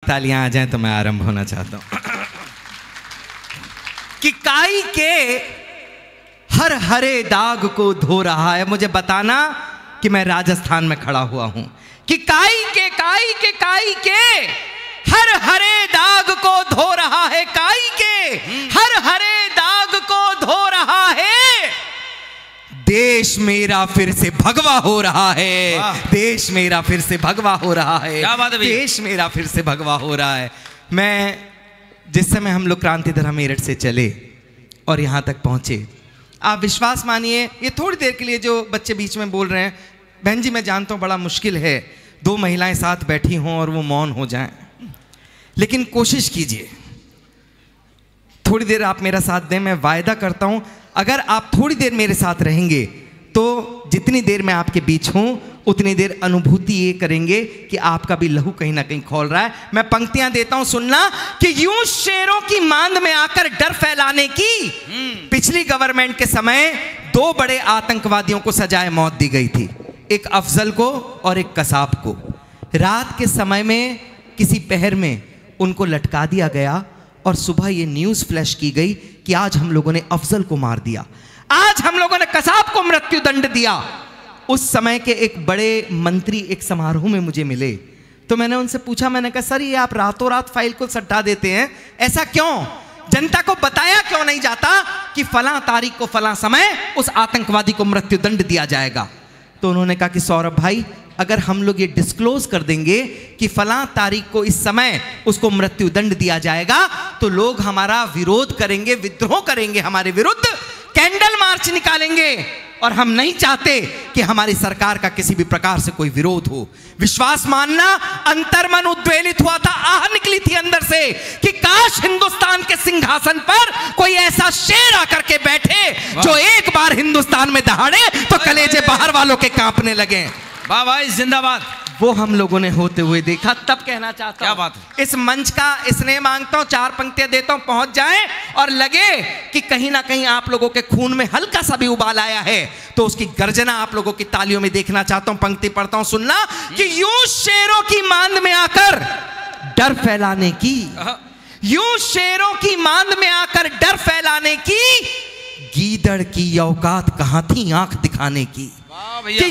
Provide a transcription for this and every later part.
तालियां आ जाएं तो मैं आरंभ होना चाहता हूं। कि काई के हर हरे दाग को धो रहा है, मुझे बताना कि मैं राजस्थान में खड़ा हुआ हूं। कि काई के हर हरे दाग को धो रहा है, काई के हर हरे दाग को धो रहा है। देश मेरा फिर से भगवा हो रहा है, देश मेरा फिर से भगवा हो रहा है, देश मेरा फिर से भगवा हो रहा है। मैं जिस समय हम लोग क्रांतिधरा मेरठ से चले और यहाँ तक पहुँचे, आप विश्वास मानिए, ये थोड़ी देर के लिए जो बच्चे बीच में बोल रहे हैं, बहन जी मैं जानता हूँ बड़ा मुश्किल है, दो महिलाएं साथ बैठी हों और वो मौन हो जाएं, लेकिन कोशिश कीजिए थोड़ी देर आप मेरा साथ दें। मैं वायदा करता हूँ अगर आप थोड़ी देर मेरे साथ रहेंगे तो जितनी देर मैं आपके बीच हूं उतनी देर अनुभूति ये करेंगे कि आपका भी लहू कहीं ना कहीं खौल रहा है। मैं पंक्तियां देता हूं, सुनना। कि यूं शेरों की मांद में आकर डर फैलाने की पिछली गवर्नमेंट के समय दो बड़े आतंकवादियों को सजाए मौत दी गई थी, एक अफजल को और एक कसाब को। रात के समय में किसी पहर में उनको लटका दिया गया और सुबह ये न्यूज़ फ्लैश की गई कि आज हम लोगों ने अफजल को मार दिया, आज हम लोगों ने कसाब को मृत्यु दंड दिया। उस समय के एक बड़े मंत्री एक समारोह में मुझे मिले, तो मैंने उनसे पूछा, मैंने कहा सर ये आप रातों रात फाइल को सट्टा देते हैं, ऐसा क्यों? जनता को बताया क्यों नहीं जाता कि फलां तारीख को फलां समय उस आतंकवादी को मृत्यु दंड दिया जाएगा? तो उन्होंने कहा कि सौरभ भाई अगर हम लोग ये डिस्क्लोज कर देंगे कि फलां तारीख को इस समय उसको मृत्यु दंड दिया जाएगा तो लोग हमारा विरोध करेंगे, विद्रोह करेंगे हमारे विरुद्ध, कैंडल मार्च निकालेंगे, और हम नहीं चाहते कि हमारी सरकार का किसी भी प्रकार से कोई विरोध हो। विश्वास मानना, अंतर्मन उद्वेलित हुआ था, आह निकली थी अंदर से कि काश हिंदुस्तान के सिंहासन पर कोई ऐसा शेर आकर के बैठे जो एक बार हिंदुस्तान में दहाड़े तो कलेजे बाहर वालों के कांपने लगे। वाह भाई जिंदाबाद। वो हम लोगों ने होते हुए देखा, तब कहना चाहता हूं, क्या बात है। इस मंच का स्नेह मांगता हूं, चार पंक्तियां देता हूं, पहुंच जाएं और लगे कि कहीं ना कहीं आप लोगों के खून में हल्का सा भी उबाल आया है तो उसकी गर्जना आप लोगों की तालियों में देखना चाहता हूं। पंक्ति पढ़ता हूं, सुनना। कि यूं शेरों की मांद में आकर डर फैलाने की, यूं शेरों की मांद में आकर डर फैलाने की, गीदड़ की औकात कहां थी आंख दिखाने की। कि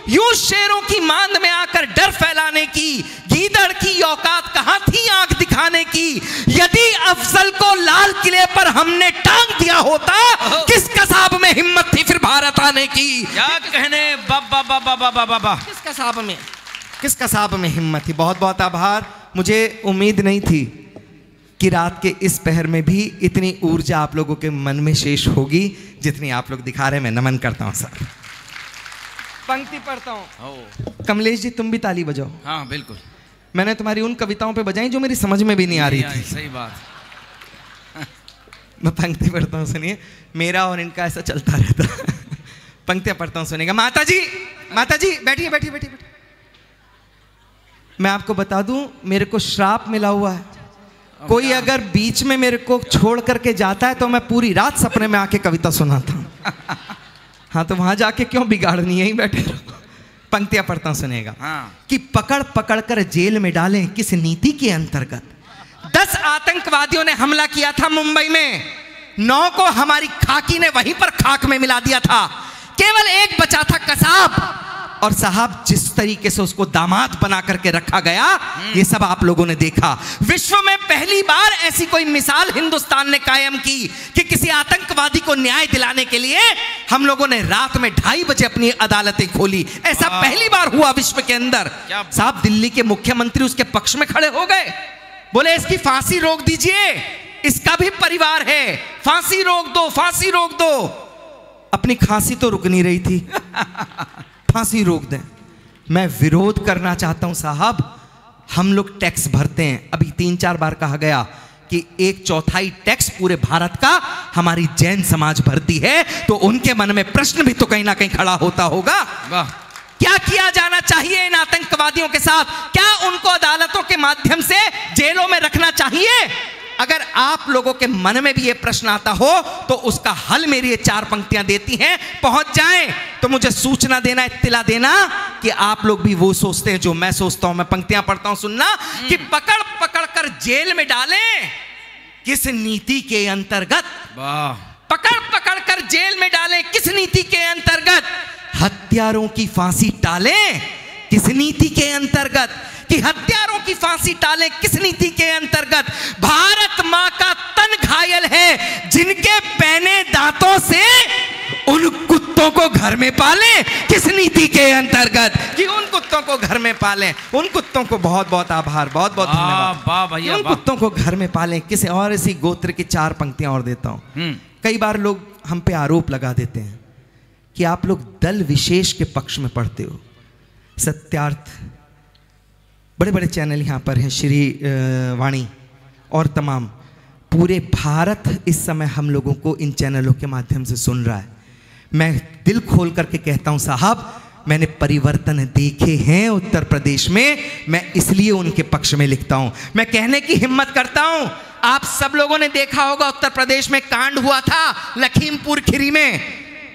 यूं शेरों की मांद में आकर डर फैलाने की, गीदड़ की औकात कहां थी आंख दिखाने की। यदि अफजल को लाल किले पर हमने टांग दिया होता, किस कसाब में हिम्मत थी फिर भारत आने की। क्या कहने, बाबा बाबा बाबा बाबा, किस कसाब में हिम्मत थी। बहुत बहुत आभार। मुझे उम्मीद नहीं थी कि रात के इस पहर में भी इतनी ऊर्जा आप लोगों के मन में शेष होगी जितनी आप लोग दिखा रहे हैं। मैं नमन करता हूं सर। पंक्ति पढ़ता हूं। कमलेश जी तुम भी ताली बजाओ। हाँ बिल्कुल। मैंने तुम्हारी उन कविताओं पे बजाई जो मेरी समझ में भी नहीं आ रही थी। सही बात। मैं पंक्ति पढ़ता हूँ, सुनिए। मेरा और इनका ऐसा चलता रहता। पंक्तियां पढ़ता हूँ, सुनिएगा। माता जी बैठिए बैठिए बैठिए। मैं आपको बता दूं मेरे को श्राप मिला हुआ है। कोई अगर बीच में मेरे को छोड़ करके जाता है तो मैं पूरी रात सपने में आके कविता सुनाता हूँ। हाँ तो वहां जाके क्यों बिगाड़नी, यहीं बैठे रहो। पंक्तियां पढ़ता हूं, सुनेगा। कि पकड़ पकड़ कर जेल में डालें किस नीति के अंतर्गत। 10 आतंकवादियों ने हमला किया था मुंबई में, 9 को हमारी खाकी ने वहीं पर खाक में मिला दिया था, केवल एक बचा था कसाब। और साहब जिस तरीके से उसको दामाद बना करके रखा गया, ये सब आप लोगों ने देखा। विश्व में पहली बार ऐसी कोई मिसाल हिंदुस्तान ने कायम की कि किसी आतंकवादी को न्याय दिलाने के लिए हम लोगों ने रात में 2:30 बजे अपनी अदालतें खोली। ऐसा पहली बार हुआ विश्व के अंदर। साहब दिल्ली के मुख्यमंत्री उसके पक्ष में खड़े हो गए, बोले इसकी फांसी रोक दीजिए, इसका भी परिवार है, फांसी रोक दो, फांसी रोक दो। अपनी खांसी तो रुक नहीं रही थी, फांसी रोक दें। मैं विरोध करना चाहता हूं साहब, हम लोग टैक्स भरते हैं। अभी 3-4 बार कहा गया कि 1/4 टैक्स पूरे भारत का हमारी जैन समाज भरती है, तो उनके मन में प्रश्न भी तो कहीं ना कहीं खड़ा होता होगा। क्या किया जाना चाहिए इन आतंकवादियों के साथ? क्या उनको अदालतों के माध्यम से जेलों में रखना चाहिए? अगर आप लोगों के मन में भी ये प्रश्न आता हो तो उसका हल मेरी ये 4 पंक्तियां देती हैं। पहुंच जाएं तो मुझे सूचना देना, इत्तिला देना कि आप लोग भी वो सोचते हैं जो मैं सोचता हूं। मैं पंक्तियां पढ़ता हूं, सुनना। कि पकड़ पकड़ कर जेल में डालें किस नीति के अंतर्गत, पकड़ पकड़ कर जेल में डालें किस नीति के अंतर्गत, हत्यारों की फांसी टालें किस नीति के अंतर्गत, कि हत्यारों की फांसी टालें किस नीति के अंतर्गत। भारत मां का तन घायल है जिनके पैने दांतों से उन कुत्तों को घर में पालें किस नीति के अंतर्गत, कि उन कुत्तों को घर में पालें। उन कुत्तों को बहुत बहुत आभार, बहुत बहुत धन्यवाद। उन कुत्तों को घर में पालें किसे। और इसी गोत्र की 4 पंक्तियां और देता हूं। कई बार लोग हम पे आरोप लगा देते हैं कि आप लोग दल विशेष के पक्ष में पढ़ते हो। सत्यार्थ, बड़े बड़े चैनल यहाँ पर हैं, श्री वाणी और तमाम, पूरे भारत इस समय हम लोगों को इन चैनलों के माध्यम से सुन रहा है। मैं दिल खोल करके कहता हूँ साहब, मैंने परिवर्तन देखे हैं उत्तर प्रदेश में, मैं इसलिए उनके पक्ष में लिखता हूँ। मैं कहने की हिम्मत करता हूँ। आप सब लोगों ने देखा होगा उत्तर प्रदेश में कांड हुआ था लखीमपुर खीरी में,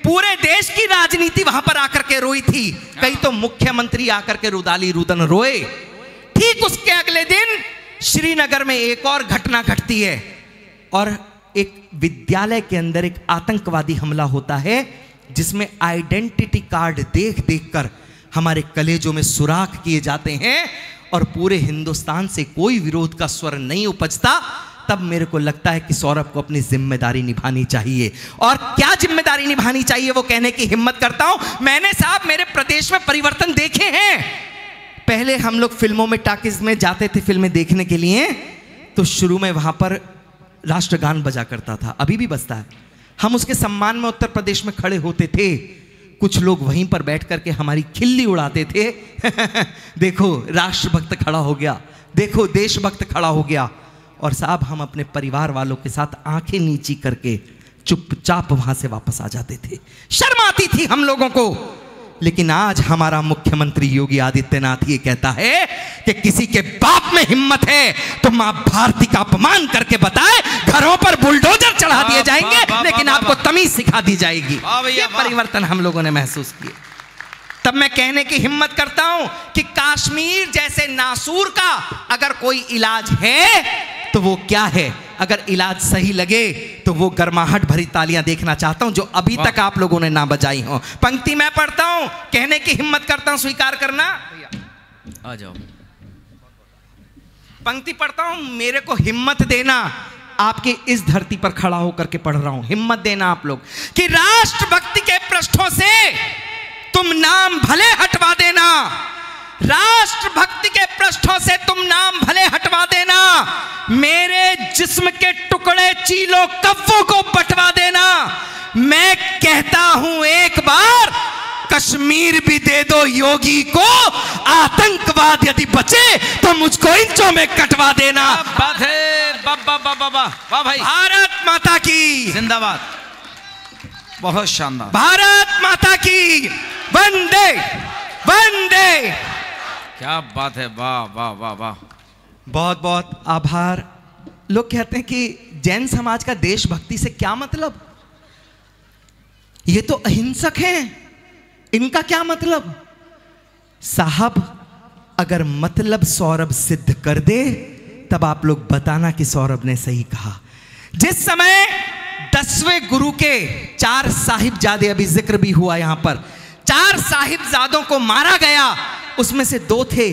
पूरे देश की राजनीति वहां पर आकर के रोई थी। कई तो मुख्यमंत्री आकर के रुदाली रुदन रोए। ठीक उसके अगले दिन श्रीनगर में एक और घटना घटती है और एक विद्यालय के अंदर एक आतंकवादी हमला होता है जिसमें आइडेंटिटी कार्ड देख देखकर हमारे कलेजों में सुराख किए जाते हैं और पूरे हिंदुस्तान से कोई विरोध का स्वर नहीं उपजता। तब मेरे को लगता है कि सौरभ को अपनी जिम्मेदारी निभानी चाहिए। और क्या जिम्मेदारी निभानी चाहिए वो कहने की हिम्मत करता हूं। मैंने साहब मेरे प्रदेश में परिवर्तन देखे हैं। पहले हम लोग फिल्मों में, टाकीज में जाते थे फिल्में देखने के लिए, तो शुरू में वहां पर राष्ट्रगान बजा करता था, अभी भी बजता है। हम उसके सम्मान में उत्तर प्रदेश में खड़े होते थे। कुछ लोग वहीं पर बैठ करके हमारी खिल्ली उड़ाते थे देखो राष्ट्रभक्त खड़ा हो गया, देखो देशभक्त खड़ा हो गया। और साहब हम अपने परिवार वालों के साथ आंखें नीची करके चुपचाप वहां से वापस आ जाते थे। शर्म आती थी हम लोगों को। लेकिन आज हमारा मुख्यमंत्री योगी आदित्यनाथ ये कहता है कि किसी के बाप में हिम्मत है तो मां भारती का अपमान करके बताए, घरों पर बुलडोजर चढ़ा दिए जाएंगे, लेकिन आपको तमीज सिखा दी जाएगी। ये परिवर्तन हम लोगों ने महसूस किए। तब मैं कहने की हिम्मत करता हूं कि कश्मीर जैसे नासूर का अगर कोई इलाज है तो वो क्या है। अगर इलाज सही लगे तो वो गर्माहट भरी तालियां देखना चाहता हूं जो अभी तक आप लोगों ने ना बजाई हो। पंक्ति मैं पढ़ता हूं, कहने की हिम्मत करता हूं, स्वीकार करना। आ जाओ। पंक्ति पढ़ता हूं, मेरे को हिम्मत देना। आपकी इस धरती पर खड़ा होकर के पढ़ रहा हूं, हिम्मत देना आप लोग कि राष्ट्रभक्ति के पृष्ठों से तुम नाम भले हटवा देना, राष्ट्रभक्ति के पृष्ठों से तुम नाम भले हटवा देना, मेरे जिस्म के टुकड़े चीलों कव्वों को बंटवा देना। मैं कहता हूं एक बार कश्मीर भी दे दो योगी को, आतंकवाद यदि बचे तो मुझको इंचों में कटवा देना। बात है, वाह भाई, भारत माता की जिंदाबाद, बहुत शानदार, भारत माता की वंदे वंदे। क्या बात है, वाह वाह वाह वाह, बहुत बहुत आभार। लोग कहते हैं कि जैन समाज का देशभक्ति से क्या मतलब, ये तो अहिंसक हैं, इनका क्या मतलब। साहब अगर मतलब सौरभ सिद्ध कर दे तब आप लोग बताना कि सौरभ ने सही कहा। जिस समय 10वें गुरु के 4 साहिबजादे, अभी जिक्र भी हुआ यहां पर, 4 साहिबजादों को मारा गया, उसमें से 2 थे,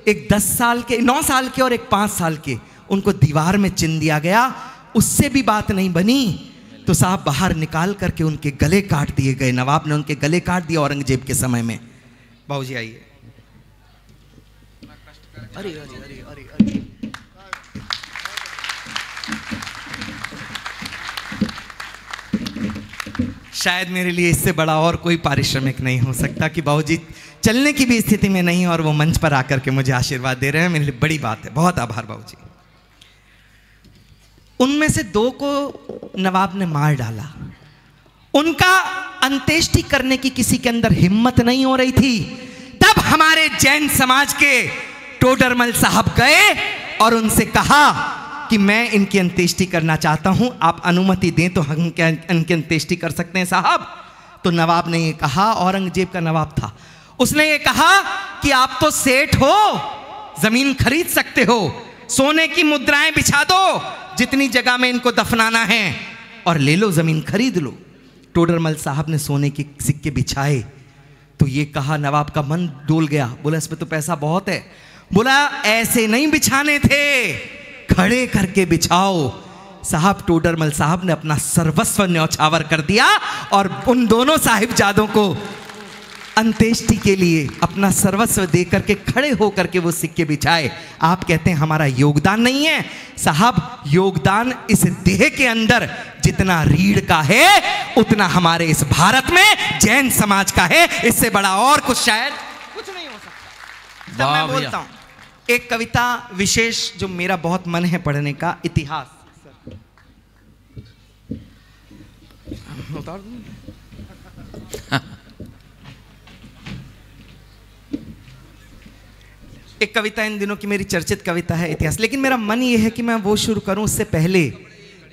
एक 10 साल के, 9 साल के और एक 5 साल के। उनको दीवार में चिन दिया गया। उससे भी बात नहीं बनी तो साहब बाहर निकाल करके उनके गले काट दिए गए। नवाब ने उनके गले काट दिया औरंगजेब के समय में। बाबूजी आइए। अरे अरे अरे अरे अरे, शायद मेरे लिए इससे बड़ा और कोई पारिश्रमिक नहीं हो सकता कि बाबूजी चलने की भी स्थिति में नहीं और वो मंच पर आकर के मुझे आशीर्वाद दे रहे हैं। मेरे लिए बड़ी बात है, बहुत आभार बाबूजी। उनमें से 2 को नवाब ने मार डाला। उनका अंत्येष्टि करने की किसी के अंदर हिम्मत नहीं हो रही थी। तब हमारे जैन समाज के टोडरमल साहब गए और उनसे कहा कि मैं इनकी अंत्येष्टि करना चाहता हूं, आप अनुमति दें तो हम क्या इनकी अंत्येष्टि कर सकते हैं साहब? तो नवाब ने ये कहा, औरंगजेब का नवाब था, उसने ये कहा कि आप तो सेठ हो, जमीन खरीद सकते हो, सोने की मुद्राएं बिछा दो, जितनी जगह में इनको दफनाना है, और ले लो, जमीन खरीद लो। टोडरमल साहब ने सोने के सिक्के बिछाए तो ये कहा, नवाब का मन डोल गया, बोला इसमें तो पैसा बहुत है। बोला ऐसे नहीं बिछाने थे, खड़े करके बिछाओ। साहब टोडरमल साहब ने अपना सर्वस्व न्यौछावर कर दिया और उन दोनों साहिबजादों को अंत्येष्टि के लिए अपना सर्वस्व दे करके खड़े होकर के वो सिक्के बिछाए। आप कहते हैं हमारा योगदान नहीं है, साहब योगदान इस देह के अंदर जितना रीढ़ का है उतना हमारे इस भारत में जैन समाज का है, इससे बड़ा और कुछ शायद कुछ नहीं हो सकता। तब मैं बोलता हूं एक कविता विशेष जो मेरा बहुत मन है पढ़ने का, इतिहास। उतार दूं? एक कविता इन दिनों की मेरी चर्चित कविता है, इतिहास, लेकिन मेरा मन ये है कि मैं वो शुरू करूं उससे पहले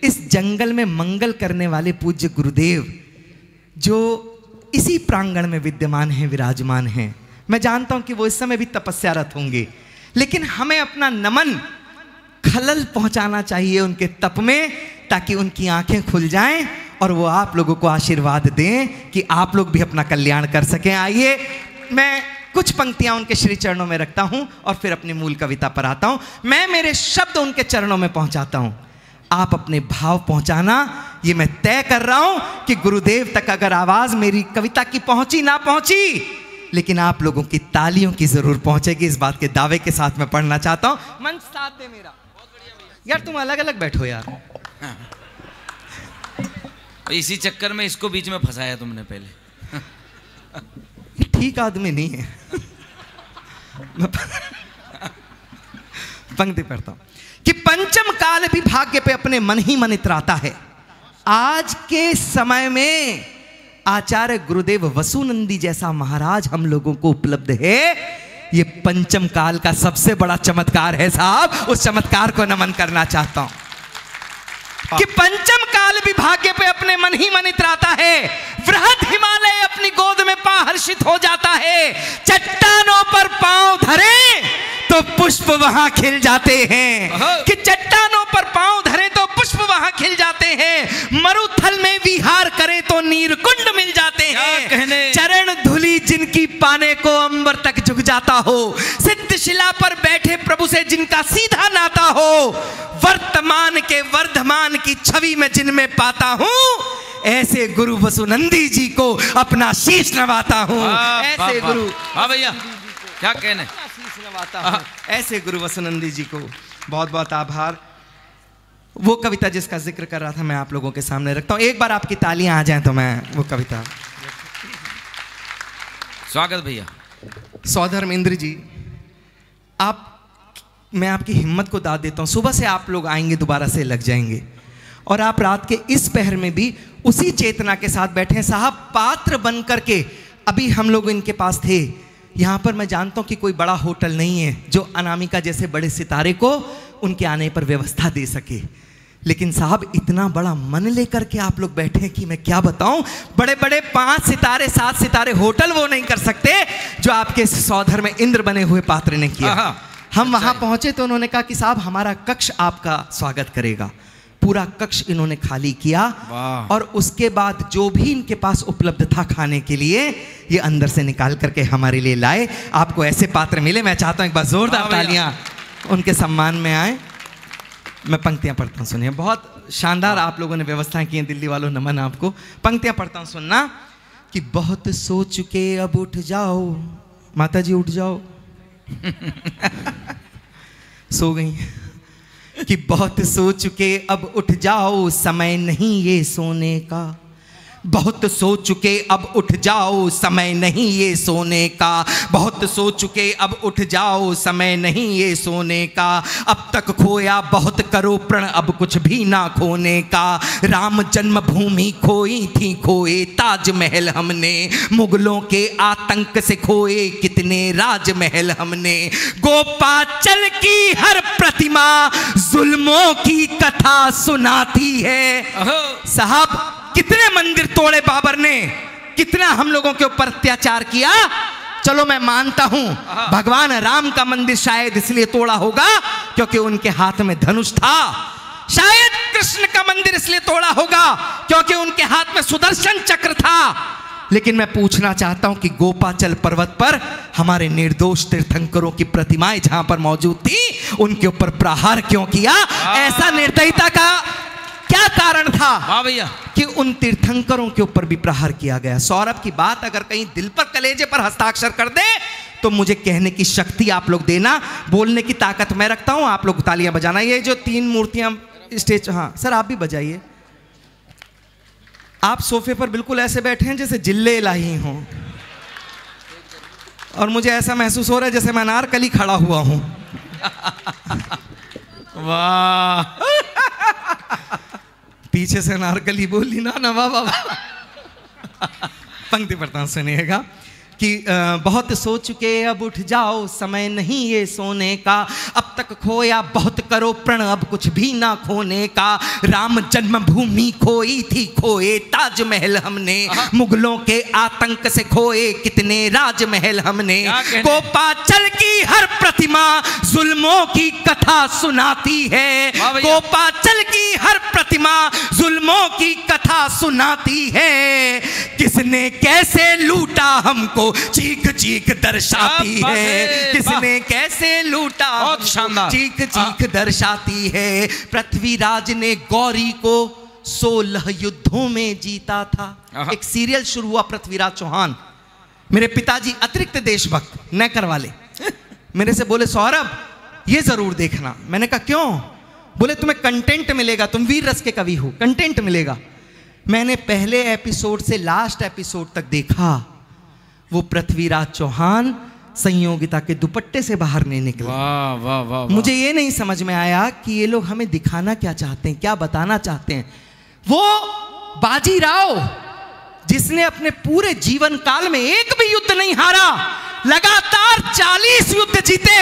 इस जंगल में मंगल करने वाले पूज्य गुरुदेव जो इसी प्रांगण में विद्यमान हैं, विराजमान हैं। मैं जानता हूं कि वो इस समय भी तपस्यारत होंगे, लेकिन हमें अपना नमन खलल पहुंचाना चाहिए उनके तप में, ताकि उनकी आंखें खुल जाएं और वो आप लोगों को आशीर्वाद दें कि आप लोग भी अपना कल्याण कर सकें। आइए मैं कुछ पंक्तियां उनके श्री चरणों में रखता हूं और फिर अपनी मूल कविता पर आता हूं। मैं मेरे शब्द उनके चरणों में पहुंचाता हूं, आप अपने भाव पहुंचाना। ये मैं तय कर रहा हूं कि गुरुदेव तक अगर आवाज मेरी कविता की पहुंची ना पहुंची, लेकिन आप लोगों की तालियों की जरूर पहुंचेगी, इस बात के दावे के साथ मैं पढ़ना चाहता हूं। मंच साथ दे मेरा। यार तुम अलग अलग बैठो यार। इसी चक्कर में इसको बीच में फंसाया तुमने पहले। ठीक आदमी नहीं है। पंक्ति पढ़ता हूं कि पंचम काल भी भाग्य पे अपने मन ही मन इतराता है। आज के समय में आचार्य गुरुदेव वसुनंदी जैसा महाराज हम लोगों को उपलब्ध है, ये पंचम काल का सबसे बड़ा चमत्कार है साहब। उस चमत्कार को नमन करना चाहता हूं कि पंचम काल भी भाग्य पे अपने मन ही मन इतराता है। वृहद हिमालय अपनी गोद में पा हर्षित हो जाता है। चट्टानों पर पांव धरे तो पुष्प वहां खिल जाते हैं, कि चट्टानों पर पांव धरे तो पुष्प वहां खिल जाते हैं। मरुथल में विहार करे तो नीर कुंड मिल जाते हैं। चरण धूलि जिनकी पाने को अंबर तक झुक जाता हो। सिद्ध शिला पर बैठे प्रभु से जिनका सीधा नाता हो। वर्तमान के वर्धमान की छवि में जिनमें पाता हूं, ऐसे गुरु वसुनंदी जी को अपना शीश नवाता हूं। ऐसे गुरु, हाँ भैया क्या कहने, शीश नवाता हूं ऐसे गुरु वसुनंदी जी को। बहुत बहुत आभार। वो कविता जिसका जिक्र कर रहा था मैं आप लोगों के सामने रखता हूं। एक बार आपकी तालियां आ जाएं तो मैं वो कविता। स्वागत भैया। सौधर्मेंद्र जी, मैं आपकी हिम्मत को दाद देता हूं। सुबह से आप लोग आएंगे, दोबारा से लग जाएंगे, और आप रात के इस पहर में भी उसी चेतना के साथ बैठे हैं साहब। पात्र बन करके अभी हम लोग इनके पास थे। यहाँ पर मैं जानता हूँ कि कोई बड़ा होटल नहीं है जो अनामिका जैसे बड़े सितारे को उनके आने पर व्यवस्था दे सके, लेकिन साहब इतना बड़ा मन लेकर के आप लोग बैठे हैं कि मैं क्या बताऊं। बड़े बड़े 5 सितारे 7 सितारे होटल वो नहीं कर सकते जो आपके सौधर में इंद्र बने हुए पात्र ने किया। हम वहां पहुंचे तो उन्होंने कहा कि साहब हमारा कक्ष आपका स्वागत करेगा। पूरा कक्ष इन्होंने खाली किया और उसके बाद जो भी इनके पास उपलब्ध था खाने के लिए, ये अंदर से निकाल करके हमारे लिए लाए। आपको ऐसे पात्र मिले। मैं चाहता हूं एक बार जोरदार तालियां उनके सम्मान में आए। मैं पंक्तियां पढ़ता हूं, सुनिए। बहुत शानदार आप लोगों ने व्यवस्थाएं की हैं, दिल्ली वालों, नमन आपको। पंक्तियां पढ़ता हूं, सुनना। कि बहुत सो चुके अब उठ जाओ, माता जी उठ जाओ। सो गई। कि बहुत सो चुके अब उठ जाओ, समय नहीं ये सोने का। बहुत सो चुके अब उठ जाओ, समय नहीं ये सोने का। बहुत सो चुके अब उठ जाओ, समय नहीं ये सोने का। अब तक खोया बहुत करो प्रण, अब कुछ भी ना खोने का। राम जन्मभूमि खोई थी, खोए ताजमहल हमने। मुगलों के आतंक से खोए कितने राजमहल हमने। गोपाचल की हर प्रतिमा जुल्मों की कथा सुनाती है। साहब कितने मंदिर तोड़े बाबर ने, कितना हम लोगों के ऊपर अत्याचार किया। चलो मैं मानता हूं भगवान राम का मंदिर शायद इसलिए तोड़ा होगा क्योंकि उनके हाथ में धनुष था। शायद कृष्ण का मंदिर इसलिए तोड़ा होगा क्योंकि उनके हाथ में सुदर्शन चक्र था। लेकिन मैं पूछना चाहता हूं कि गोपाचल पर्वत पर हमारे निर्दोष तीर्थंकरों की प्रतिमाएं जहां पर मौजूद थी, उनके ऊपर प्रहार क्यों किया? ऐसा निर्दयता का क्या कारण था? वाह भैया, कि उन तीर्थंकरों के ऊपर भी प्रहार किया गया। सौरभ की बात अगर कहीं दिल पर, कलेजे पर हस्ताक्षर कर दे तो मुझे कहने की शक्ति आप लोग देना, बोलने की ताकत मैं रखता हूं, आप लोग तालियां बजाना। ये जो 3 मूर्तियां स्टेज, हाँ सर आप भी बजाइए। आप सोफे पर बिल्कुल ऐसे बैठे हैं जैसे जिल्ले इलाही हों, और मुझे ऐसा महसूस हो रहा है जैसे मैं अनारकली खड़ा हुआ हूं। वाह, पीछे से अनारकली बोली ना वाह वाह। पंक्ति पढ़ता हूं, सुनिएगा कि बहुत सो चुके अब उठ जाओ, समय नहीं ये सोने का, अब तक खोया बहुत करो प्रण अब कुछ भी ना खोने का। राम जन्मभूमि खोई थी, खोए ताजमहल हमने, मुगलों के आतंक से खोए कितने राजमहल हमने। गोपाचल की हर प्रतिमा जुल्मों की कथा सुनाती है। गोपाचल की हर प्रतिमा जुल्मों की कथा सुनाती है। किसने कैसे लूटा हमको चीख चीख दर्शाती है, किसने कैसे लूटा हमको चीख चीख दर्शाती है। पृथ्वीराज ने गौरी को 16 युद्धों में जीता था। एक सीरियल शुरू हुआ पृथ्वीराज चौहान। मेरे पिताजी अतिरिक्त देशभक्त नैकर वाले मेरे से बोले सौरभ ये जरूर देखना। मैंने कहा क्यों? बोले तुम्हें कंटेंट मिलेगा, तुम वीर रस के कवि हो, कंटेंट मिलेगा। मैंने पहले एपिसोड से लास्ट एपिसोड तक देखा, वो पृथ्वीराज चौहान संयोगिता के दुपट्टे से बाहर नहीं निकले। वाह वाह वाह। मुझे ये नहीं समझ में आया कि ये लोग हमें दिखाना क्या चाहते हैं, क्या बताना चाहते हैं। वो बाजीराव जिसने अपने पूरे जीवन काल में एक भी युद्ध नहीं हारा, लगातार 40 युद्ध जीते,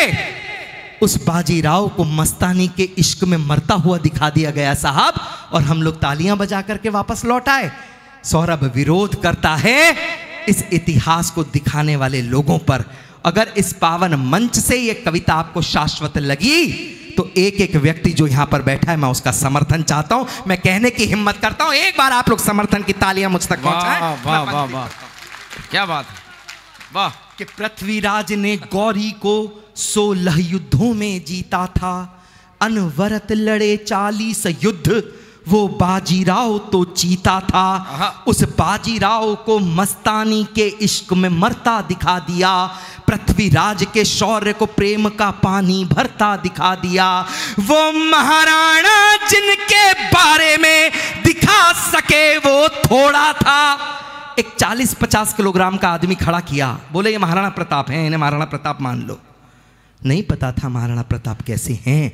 उस बाजीराव को मस्तानी के इश्क में मरता हुआ दिखा दिया गया साहब, और हम लोग तालियां बजा करके वापस लौट आए। सौरभ विरोध करता है इस इतिहास को दिखाने वाले लोगों पर। अगर इस पावन मंच से यह कविता आपको शाश्वत लगी तो एक एक व्यक्ति जो यहां पर बैठा है मैं उसका समर्थन चाहता हूं, मैं कहने की हिम्मत करता हूं। एक बार आप लोग समर्थन की तालियां मुझ तक पहुंचाएं। वाह वाह वाह, क्या बात है, वाह। कि पृथ्वीराज ने गौरी को 16 युद्धों में जीता था, अनवरत लड़े 40 युद्ध, वो बाजीराव तो चीता था। उस बाजीराव को मस्तानी के इश्क में मरता दिखा दिया, पृथ्वीराज के शौर्य को प्रेम का पानी भरता दिखा दिया। वो महाराणा जिनके बारे में दिखा सके वो थोड़ा था। एक 40-50 किलोग्राम का आदमी खड़ा किया, बोले ये महाराणा प्रताप हैं, इन्हें महाराणा प्रताप मान लो। नहीं पता था महाराणा प्रताप कैसे हैं,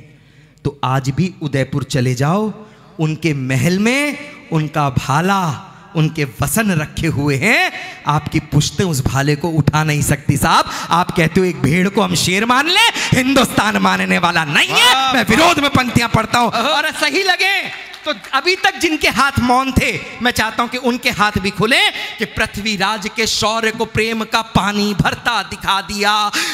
तो आज भी उदयपुर चले जाओ, उनके महल में उनका भाला, उनके वसन रखे हुए हैं। आपकी पुश्तें उस भाले को उठा नहीं सकती साहब। आप कहते हो एक भेड़ को हम शेर मान ले, हिंदुस्तान मानने वाला नहीं है। मैं विरोध में पंक्तियां पढ़ता हूं, और सही लगे तो अभी तक जिनके हाथ मौन थे मैं चाहता हूं कि उनके हाथ भी खुले, कि पृथ्वीराज के शौर्य को प्रेम का पानी भरता दिखा दिया।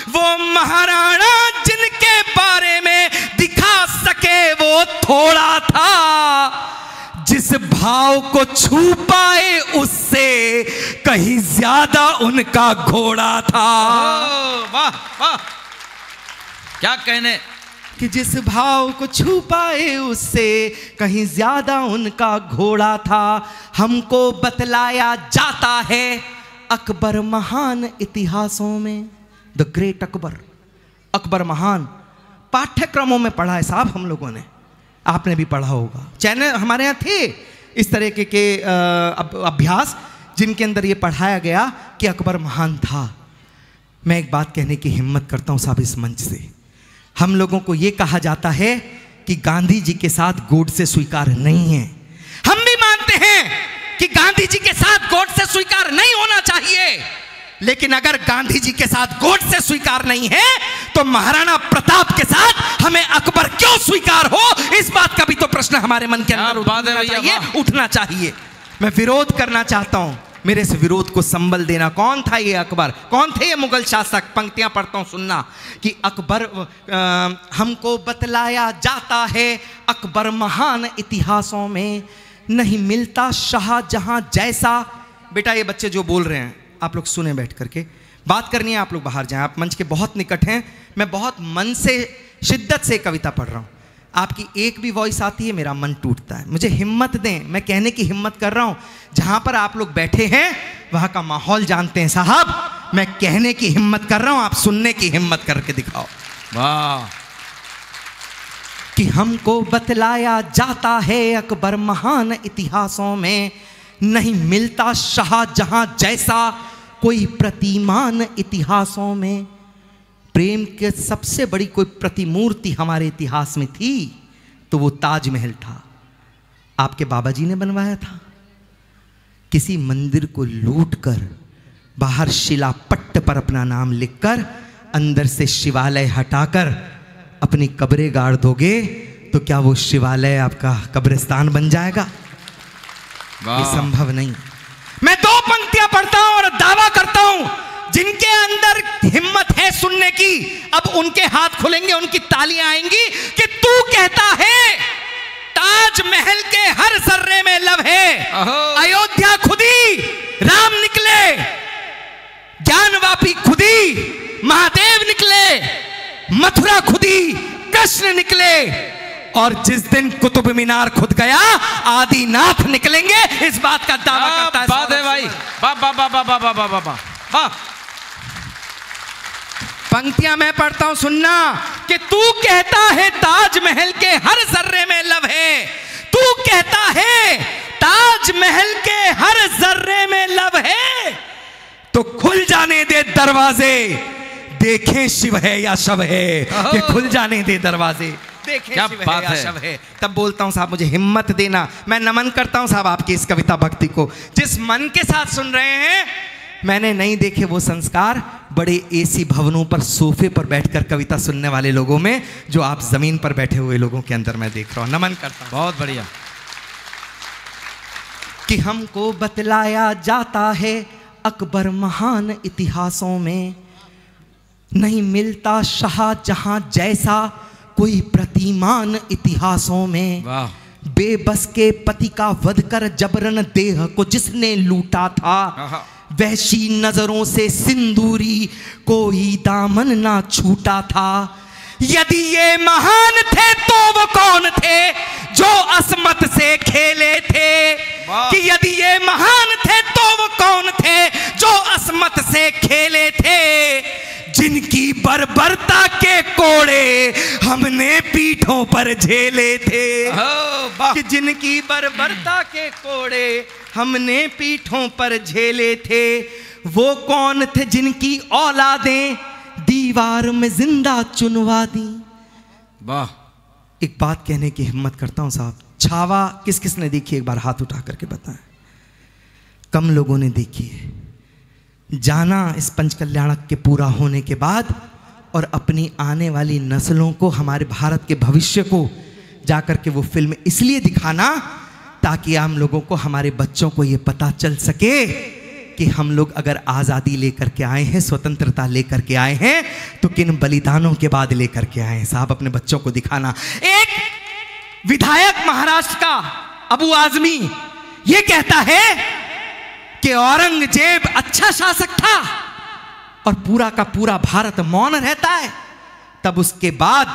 वो महाराणा जिनके बारे में दिखा सके वो थोड़ा था, जिस भाव को छू पाए उससे कहीं ज्यादा उनका घोड़ा था। वाह वाह, क्या कहने, कि जिस भाव को छू पाए उससे कहीं ज्यादा उनका घोड़ा था। हमको बतलाया जाता है अकबर महान इतिहासों में, द ग्रेट अकबर, अकबर महान पाठ्यक्रमों में पढ़ा है साहब हम लोगों ने, आपने भी पढ़ा होगा। चैनल हमारे यहाँ थे इस तरह के अभ्यास जिनके अंदर ये पढ़ाया गया कि अकबर महान था। मैं एक बात कहने की हिम्मत करता हूँ साहब इस मंच से, हम लोगों को ये कहा जाता है कि गांधी जी के साथ गोडसे स्वीकार नहीं है। हम भी मानते हैं कि गांधी जी के साथ गोडसे स्वीकार नहीं होना चाहिए, लेकिन अगर गांधी जी के साथ गोडसे स्वीकार नहीं है तो महाराणा प्रताप के साथ हमें अकबर क्यों स्वीकार हो, हमारे मन के अंदर उठना चाहिए, उठना चाहिए। मैं विरोध करना चाहता हूं, मेरे इस विरोध को संबल देना। कौन था ये अकबर, कौन थे ये मुगल शासक? पंक्तियां पढ़ता हूं, सुनना कि अकबर हमको बतलाया जाता है, अकबर महान इतिहासों में नहीं मिलता शाहजहां जैसा। बेटा ये बच्चे जो बोल रहे हैं आप लोग सुने, बैठ करके बात करनी है, आप लोग बाहर जाएं, आप मंच के बहुत निकट हैं। मैं बहुत मन से शिद्दत से कविता पढ़ रहा हूं, आपकी एक भी वॉइस आती है मेरा मन टूटता है। मुझे हिम्मत दें, मैं कहने की हिम्मत कर रहा हूं। जहां पर आप लोग बैठे हैं वहां का माहौल जानते हैं साहब, मैं कहने की हिम्मत कर रहा हूं, आप सुनने की हिम्मत करके दिखाओ। वाह। कि हमको बतलाया जाता है अकबर महान इतिहासों में नहीं मिलता शाहजहां जैसा कोई प्रतिमान इतिहासों में। प्रेम के सबसे बड़ी कोई प्रतिमूर्ति हमारे इतिहास में थी तो वो ताजमहल था। आपके बाबा जी ने बनवाया था। किसी मंदिर को लूटकर बाहर शिलापट्ट पर अपना नाम लिखकर अंदर से शिवालय हटाकर अपनी कब्रें गाड़ दोगे तो क्या वो शिवालय आपका कब्रिस्तान बन जाएगा? ये संभव नहीं। मैं दो पंक्तियां पढ़ता हूं और दावा करता हूं, जिनके अंदर हिम्मत है सुनने की, अब उनके हाथ खुलेंगे, उनकी तालियां आएंगी कि तू कहता है ताजमहल के हर जर्रे में लव है। अयोध्या खुदी राम निकले, ज्ञानवापी खुदी महादेव निकले, मथुरा खुदी कृष्ण निकले, और जिस दिन कुतुब मीनार खुद गया आदिनाथ निकलेंगे। इस बात का दावा करता है। बात है भाई, वाह वाह वाह वाह वाह वाह वाह वाह वाह। पंक्तियां मैं पढ़ता हूं, सुनना कि तू कहता है ताजमहल के हर जर्रे में लव है, तू कहता है ताजमहल के हर जर्रे में लव है, तो खुल जाने दे दरवाजे, देखें शिव है या शव है। कि खुल जाने दे दरवाजे, देखें क्या शिव बात है या है। शव है। तब बोलता हूं साहब मुझे हिम्मत देना। मैं नमन करता हूं साहब आपकी इस कविता भक्ति को। जिस मन के साथ सुन रहे हैं, मैंने नहीं देखे वो संस्कार बड़े एसी भवनों पर सोफे पर बैठकर कविता सुनने वाले लोगों में, जो आप जमीन पर बैठे हुए लोगों के अंदर मैं देख रहा हूं। नमन करता हूं। बहुत बढ़िया। कि हमको बतलाया जाता है अकबर महान इतिहासों में नहीं मिलता शाहजहां जैसा कोई प्रतिमान इतिहासों में। वाह। बेबस के पति का वध कर जबरन देह को जिसने लूटा था, वहशी नजरों से सिंदूरी कोई दामन ना छूटा था। यदि ये महान थे तो वो कौन थे जो असमत से खेले थे? कि यदि ये महान थे तो वो कौन थे जो असमत से खेले थे? जिनकी बर्बरता के कोड़े हमने पीठों पर झेले थे। कि जिनकी बर्बरता के कोड़े हमने पीठों पर झेले थे, वो कौन थे जिनकी औलादें दीवार में जिंदा चुनवा दी। वाह। एक बात कहने की हिम्मत करता हूं साहब, छावा किस किस ने देखी एक बार हाथ उठा करके बताएं। कम लोगों ने देखी है। जाना इस पंचकल्याणक के पूरा होने के बाद और अपनी आने वाली नस्लों को, हमारे भारत के भविष्य को जाकर के वो फिल्म इसलिए दिखाना ताकि आम लोगों को, हमारे बच्चों को ये पता चल सके कि हम लोग अगर आज़ादी लेकर के आए हैं, स्वतंत्रता लेकर के आए हैं, तो किन बलिदानों के बाद लेकर के आए हैं। साहब अपने बच्चों को दिखाना। एक विधायक महाराष्ट्र का अबू आजमी ये कहता है कि औरंगजेब अच्छा शासक था और पूरा का पूरा भारत मौन रहता है। तब उसके बाद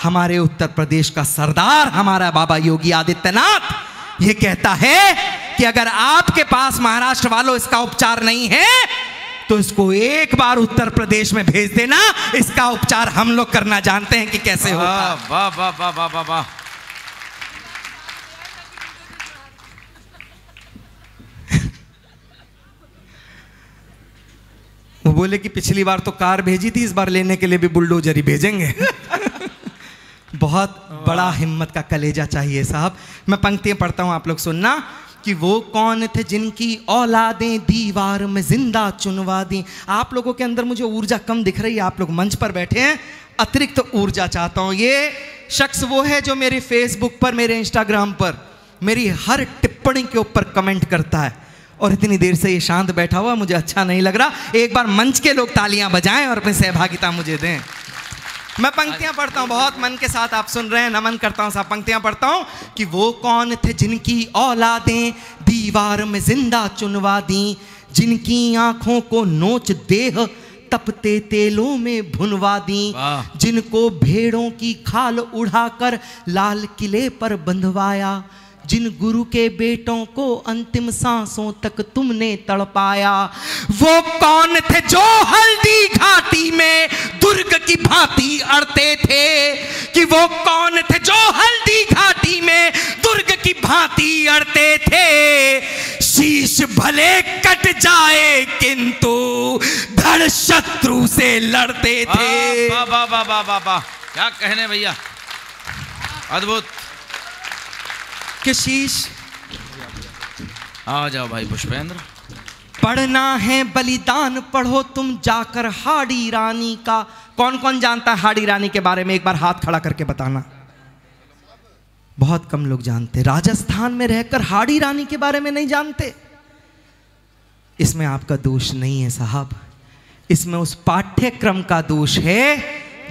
हमारे उत्तर प्रदेश का सरदार, हमारा बाबा योगी आदित्यनाथ ये कहता है कि अगर आपके पास महाराष्ट्र वालों इसका उपचार नहीं है तो इसको एक बार उत्तर प्रदेश में भेज देना, इसका उपचार हम लोग करना जानते हैं कि कैसे होगा। वाह वाह वाह वाह वाह वाह। वो बोले कि पिछली बार तो कार भेजी थी, इस बार लेने के लिए भी बुलडोजर ही भेजेंगे। बहुत बड़ा हिम्मत का कलेजा चाहिए साहब। मैं पंक्तियां पढ़ता हूं, आप लोग सुनना। कि वो कौन थे जिनकी औलादें दीवार में जिंदा चुनवा दी। आप लोगों के अंदर मुझे ऊर्जा कम दिख रही है, आप लोग मंच पर बैठे हैं, अतिरिक्त ऊर्जा चाहता हूं। ये शख्स वो है जो मेरे फेसबुक पर, मेरे इंस्टाग्राम पर मेरी हर टिप्पणी के ऊपर कमेंट करता है, और इतनी देर से ये शांत बैठा हुआ, मुझे अच्छा नहीं लग रहा। एक बार मंच के लोग तालियां बजाएं और अपनी सहभागिता मुझे दें। मैं पंक्तियां पढ़ता हूं, बहुत मन के साथ आप सुन रहे हैं, नमन करता हूं, सब पंक्तियां पढ़ता हूं कि वो कौन थे जिनकी औलादें दीवार में जिंदा चुनवा दी, जिनकी आंखों को नोच देह तपते तेलों में भुनवा दी, जिनको भेड़ों की खाल उड़ाकर लाल किले पर बंधवाया, जिन गुरु के बेटों को अंतिम सांसों तक तुमने तड़पाया। वो कौन थे जो हल्दी घाटी में दुर्ग की भांति अड़ते थे, कि वो कौन थे जो हल्दी घाटी में दुर्ग की भांति अड़ते थे। शीश भले कट जाए किंतु धड़ शत्रु से लड़ते थे। वाह वाह वाह वाह वाह वाह, क्या कहने भैया, अद्भुत। कि शीश, आ जाओ भाई पुष्पेंद्र। पढ़ना है बलिदान पढ़ो तुम जाकर हाड़ी रानी का। कौन कौन जानता है हाड़ी रानी के बारे में, एक बार हाथ खड़ा करके बताना। बहुत कम लोग जानते, राजस्थान में रहकर हाड़ी रानी के बारे में नहीं जानते। इसमें आपका दोष नहीं है साहब, इसमें उस पाठ्यक्रम का दोष है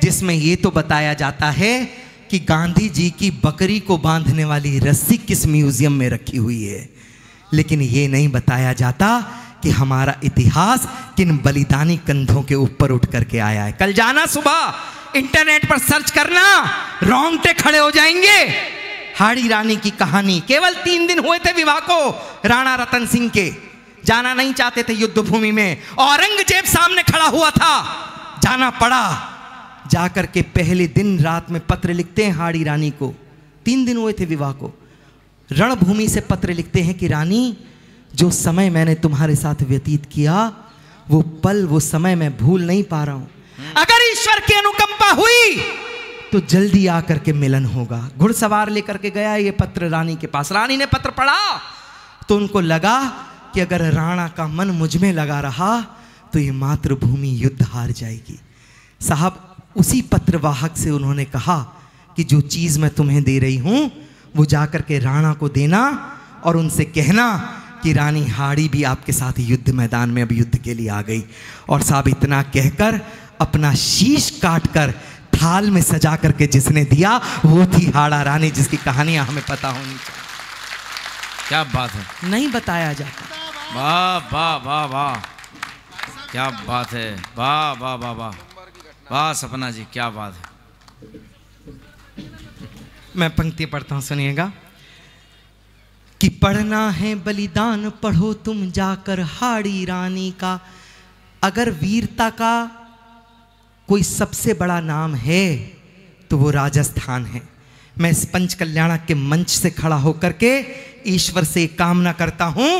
जिसमें यह तो बताया जाता है कि गांधी जी की बकरी को बांधने वाली रस्सी किस म्यूजियम में रखी हुई है, लेकिन यह नहीं बताया जाता कि हमारा इतिहास किन बलिदानी कंधों के ऊपर उठ करके आया है। कल जाना, सुबह इंटरनेट पर सर्च करना, रोंगटे खड़े हो जाएंगे। हाड़ी रानी की कहानी, केवल 3 दिन हुए थे विवाह को राणा रतन सिंह के, जाना नहीं चाहते थे युद्ध भूमि में, औरंगजेब सामने खड़ा हुआ था, जाना पड़ा। जाकर के पहले दिन रात में पत्र लिखते हैं हाड़ी रानी को, 3 दिन हुए थे विवाह को, रणभूमि से पत्र लिखते हैं कि रानी, जो समय मैंने तुम्हारे साथ व्यतीत किया, वो पल, वो समय मैं भूल नहीं पा रहा हूं। अगर ईश्वर की अनुकंपा हुई तो जल्दी आकर के मिलन होगा। घुड़सवार लेकर के गया ये पत्र रानी के पास। रानी ने पत्र पढ़ा तो उनको लगा कि अगर राणा का मन मुझ में लगा रहा तो ये मातृभूमि युद्ध हार जाएगी। साहब, उसी पत्रवाहक से उन्होंने कहा कि जो चीज मैं तुम्हें दे रही हूं वो जाकर के राणा को देना और उनसे कहना कि रानी हाड़ी भी आपके साथ युद्ध मैदान में अब युद्ध के लिए आ गई। और साहब, इतना कहकर अपना शीश काटकर थाल में सजा करके जिसने दिया वो थी हाड़ा रानी, जिसकी कहानियां हमें पता होनी चाहिए। क्या बात है, नहीं बताया जाता। वाह वाह वाह वाह, क्या बात है, वाह वाह वाह वाह वाह सपना जी, क्या बात है। मैं पंक्ति पढ़ता हूं, सुनिएगा कि पढ़ना है बलिदान पढ़ो तुम जाकर हाड़ी रानी का। अगर वीरता का कोई सबसे बड़ा नाम है तो वो राजस्थान है। मैं इस पंच कल्याणक के मंच से खड़ा होकर के ईश्वर से कामना करता हूं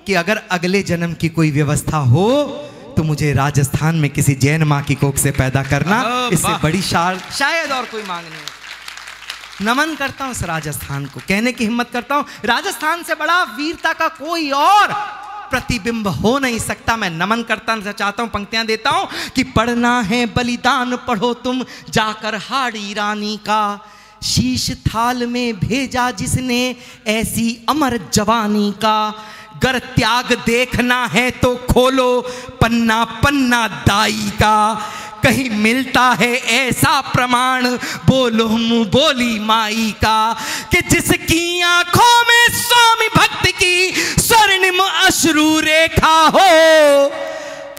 कि अगर अगले जन्म की कोई व्यवस्था हो तो मुझे राजस्थान में किसी जैन मां की कोख से पैदा करना, इससे बड़ी शायद और कोई मांग नहीं। नमन करता हूं इस राजस्थान को, कहने की हिम्मत करता हूं, राजस्थान से बड़ा वीरता का कोई और प्रतिबिंब हो नहीं सकता। मैं नमन करता चाहता हूं, पंक्तियां देता हूं कि पढ़ना है बलिदान पढ़ो तुम जाकर हाड़ी रानी का, शीश थाल में भेजा जिसने ऐसी अमर जवानी का, गर त्याग देखना है तो खोलो पन्ना पन्ना दाई का, कहीं मिलता है ऐसा प्रमाण बोलो मुंह बोली माई का, कि जिसकी आंखों में स्वामी भक्त की स्वर्णिम अश्रु रेखा हो,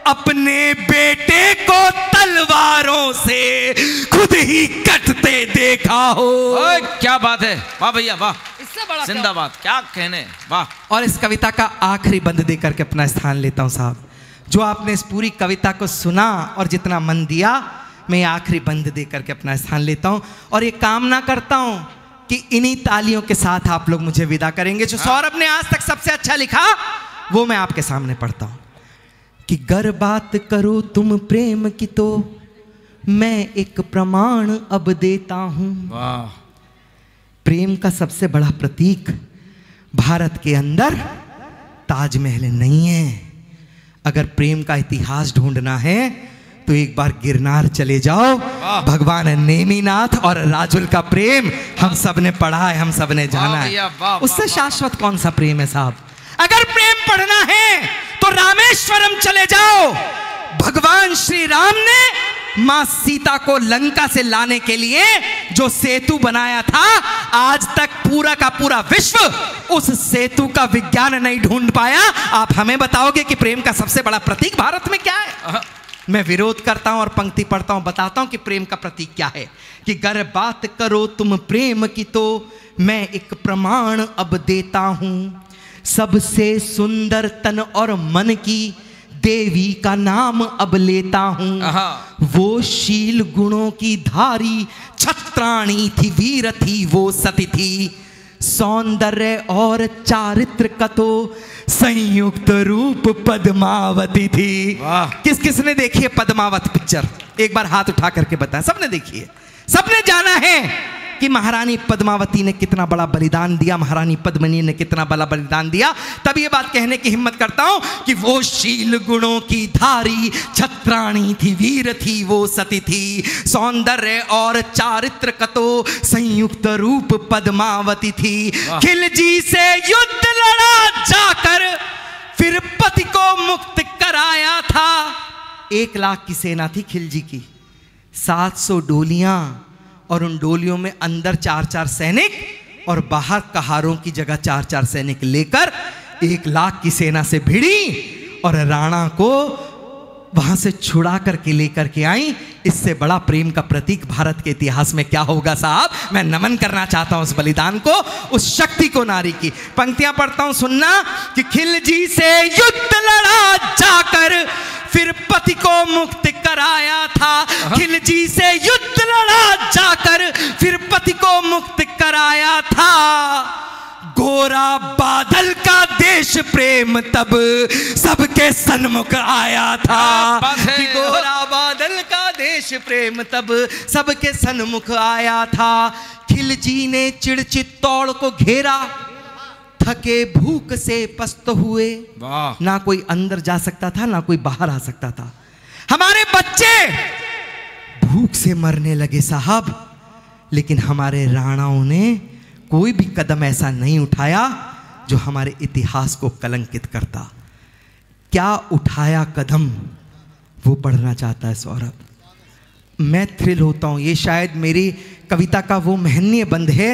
अपने बेटे को तलवारों से खुद ही कटते देखा हो। क्या बात है, वाह भैया वाह, इससे बड़ा जिंदाबाद, क्या कहने, वाह। और इस कविता का आखिरी बंद देकर के अपना स्थान लेता हूं साहब। जो आपने इस पूरी कविता को सुना और जितना मन दिया, मैं आखिरी बंद देकर के अपना स्थान लेता हूं और ये कामना करता हूं कि इन्हीं तालियों के साथ आप लोग मुझे विदा करेंगे। जो सौरभ ने आज तक सबसे अच्छा लिखा वो मैं आपके सामने पढ़ता हूं कि गर बात करो तुम प्रेम की तो मैं एक प्रमाण अब देता हूं। वाह। प्रेम का सबसे बड़ा प्रतीक भारत के अंदर ताजमहल नहीं है। अगर प्रेम का इतिहास ढूंढना है तो एक बार गिरनार चले जाओ। भगवान नेमिनाथ और राजुल का प्रेम हम सब ने पढ़ा है, हम सब ने जाना है। उससे शाश्वत कौन सा प्रेम है साहब? अगर प्रेम पढ़ना है तो रामेश्वरम चले जाओ। भगवान श्री राम ने मां सीता को लंका से लाने के लिए जो सेतु बनाया था, आज तक पूरा का पूरा विश्व उस सेतु का विज्ञान नहीं ढूंढ पाया। आप हमें बताओगे कि प्रेम का सबसे बड़ा प्रतीक भारत में क्या है? मैं विरोध करता हूं और पंक्ति पढ़ता हूं, बताता हूं कि प्रेम का प्रतीक क्या है। कि गर बात करो तुम प्रेम की तो मैं एक प्रमाण अब देता हूं। सबसे सुंदर तन और मन की देवी का नाम अब लेता हूं। वो शील गुणों की धारी छत्राणी थी, वीर थी, वो सती थी। सौंदर्य और चारित्र का तो संयुक्त रूप पद्मावती थी। किस किसने देखी है पद्मावत पिक्चर? एक बार हाथ उठा करके बताएं। सबने देखी है, सबने जाना है कि महारानी पद्मावती ने कितना बड़ा बलिदान दिया, महारानी पद्मिनी ने कितना बड़ा बलिदान दिया। तब ये बात कहने की हिम्मत करता हूं कि वो शील गुणों की धारी छत्राणी थी, वीर थी, वो सती थी। सौंदर्य और चारित्र का तो संयुक्त रूप पद्मावती थी। खिलजी से युद्ध लड़ा जाकर फिर पति को मुक्त कराया था। 1 लाख की सेना थी खिलजी की, 700 डोलियां, और उन डोलियों में अंदर 4-4 सैनिक और बाहर कहारों की जगह 4-4 सैनिक लेकर 1 लाख की सेना से भिड़ी और राणा को वहां से छुड़ा करके लेकर के आई। इससे बड़ा प्रेम का प्रतीक भारत के इतिहास में क्या होगा साहब? मैं नमन करना चाहता हूं उस बलिदान को, उस शक्ति को, नारी की। पंक्तियां पढ़ता हूं, सुनना। कि खिलजी से युद्ध लड़ा जाकर फिर पति को मुक्त कराया था। खिलजी से युद्ध लड़ा जाकर फिर पति को मुक्त कराया था। गोरा बादल का देश प्रेम तब सबके सन्मुख आया था। कि गोरा बादल का देश प्रेम तब सबके सन्मुख आया था। खिलजी ने चिड़चित्तौड़ को घेरा, थके भूख से पस्त हुए। ना कोई अंदर जा सकता था, ना कोई बाहर आ सकता था। हमारे बच्चे भूख से मरने लगे साहब, लेकिन हमारे राणाओं ने कोई भी कदम ऐसा नहीं उठाया जो हमारे इतिहास को कलंकित करता। क्या उठाया कदम, वो पढ़ना चाहता है सौरभ। मैं थ्रिल होता हूं। ये शायद मेरी कविता का वो महनीय बंद है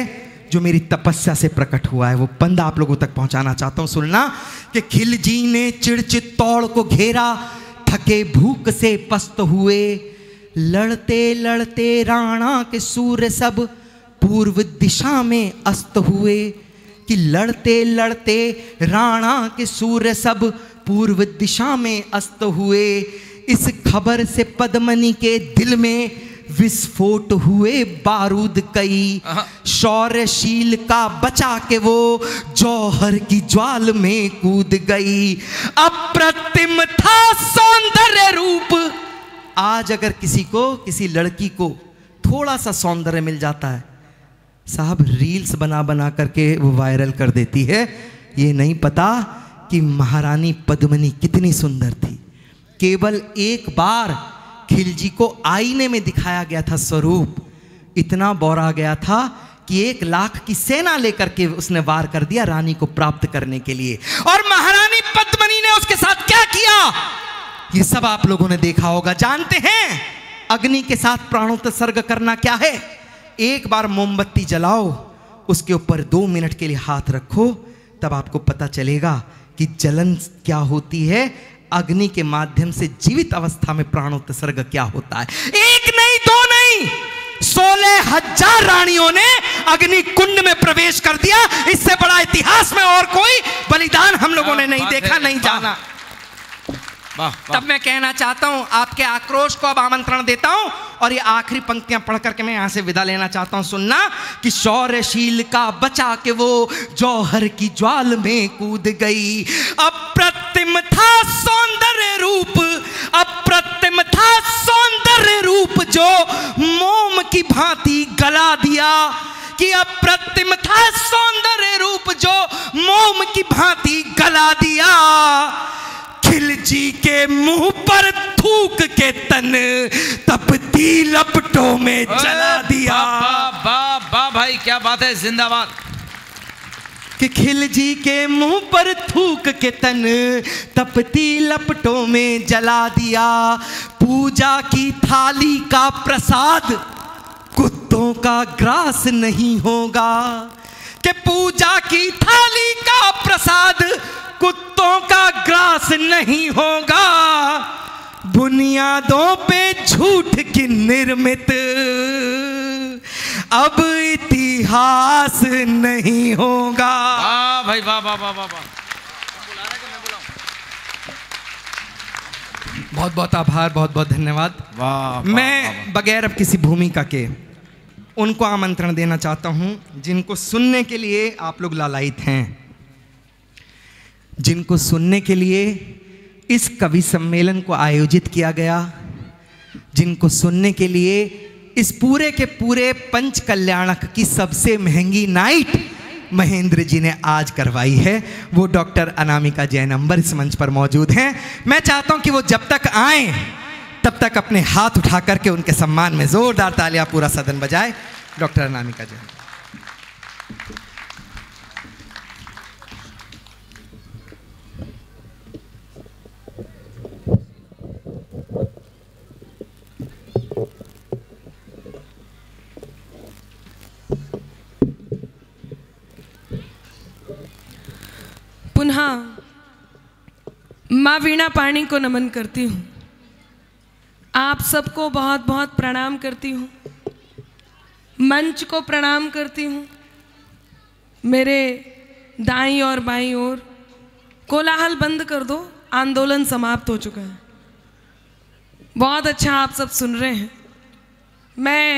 जो मेरी तपस्या से प्रकट हुआ है। वो बंद आप लोगों तक पहुंचाना चाहता हूं, सुनना। कि खिलजी ने चिड़चित्तौड़ को घेरा, थके भूख से पस्त हुए। लड़ते लड़ते राणा के सूर्य सब पूर्व दिशा में अस्त हुए। कि लड़ते लड़ते राणा के सूर्य सब पूर्व दिशा में अस्त हुए। इस खबर से पद्मिनी के दिल में विस्फोट हुए बारूद कई। शौर्यशील का बचा के वो जौहर की ज्वाल में कूद गई। अप्रतिम था सौंदर्य रूप। आज अगर किसी को, किसी लड़की को थोड़ा सा सौंदर्य मिल जाता है साहब, रील्स बना बना करके वो वायरल कर देती है। ये नहीं पता कि महारानी पद्मिनी कितनी सुंदर थी। केवल एक बार खिलजी को आईने में दिखाया गया था स्वरूप, इतना बौरा गया था कि 1 लाख की सेना लेकर के उसने वार कर दिया रानी को प्राप्त करने के लिए। और महारानी पद्मिनी ने उसके साथ क्या किया, ये सब आप लोगों ने देखा होगा, जानते हैं। अग्नि के साथ प्राणोत्सर्ग करना क्या है? एक बार मोमबत्ती जलाओ, उसके ऊपर 2 मिनट के लिए हाथ रखो, तब आपको पता चलेगा कि जलन क्या होती है। अग्नि के माध्यम से जीवित अवस्था में प्राणोत्सर्ग क्या होता है। 1 नहीं 2 नहीं, 16,000 रानियों ने अग्नि कुंड में प्रवेश कर दिया। इससे बड़ा इतिहास में और कोई बलिदान हम लोगों ने नहीं देखा, नहीं जाना। तब मैं कहना चाहता हूं, आपके आक्रोश को अब आमंत्रण देता हूं और ये आखिरी पंक्तियां पढ़ करके मैं यहां से विदा लेना चाहता हूं, सुनना। कि शौर्यशील का बचा के वो जौहर की ज्वाल में कूद गई। अप्रतिम था सौंदर्य रूप, अप्रतिम था सौंदर्य रूप जो मोम की भांति गला दिया। कि अप्रतिम था सौंदर्य रूप जो मोम की भांति गला दिया। खिलजी के मुंह पर थूक के तन तपती लपटों में जला दिया। वाह भाई, क्या बात है, जिंदाबाद। कि खिलजी के मुंह पर थूक के तन तपती लपटों में जला दिया। पूजा की थाली का प्रसाद कुत्तों का ग्रास नहीं होगा। कि पूजा की थाली का प्रसाद कुत्तों का ग्रास नहीं होगा। बुनियादों पे झूठ की निर्मित अब इतिहास नहीं होगा। वाह भाई, वाह वाह वाह वाह वाह। बहुत बहुत आभार, बहुत बहुत धन्यवाद। वाह, मैं बगैर अब किसी भूमिका के उनको आमंत्रण देना चाहता हूं जिनको सुनने के लिए आप लोग लालायित हैं, जिनको सुनने के लिए इस कवि सम्मेलन को आयोजित किया गया, जिनको सुनने के लिए इस पूरे के पूरे पंच कल्याणक की सबसे महंगी नाइट महेंद्र जी ने आज करवाई है, वो डॉक्टर अनामिका जैन अंबर इस मंच पर मौजूद हैं। मैं चाहता हूं कि वो जब तक आए तब तक अपने हाथ उठा करके उनके सम्मान में जोरदार तालियां पूरा सदन बजाए। डॉक्टर अनामिका जैन। पुनः माँ वीणा पाणी को नमन करती हूँ। आप सबको बहुत बहुत प्रणाम करती हूँ। मंच को प्रणाम करती हूँ। मेरे दाईं और बाईं ओर कोलाहल बंद कर दो, आंदोलन समाप्त हो चुका है। बहुत अच्छा आप सब सुन रहे हैं। मैं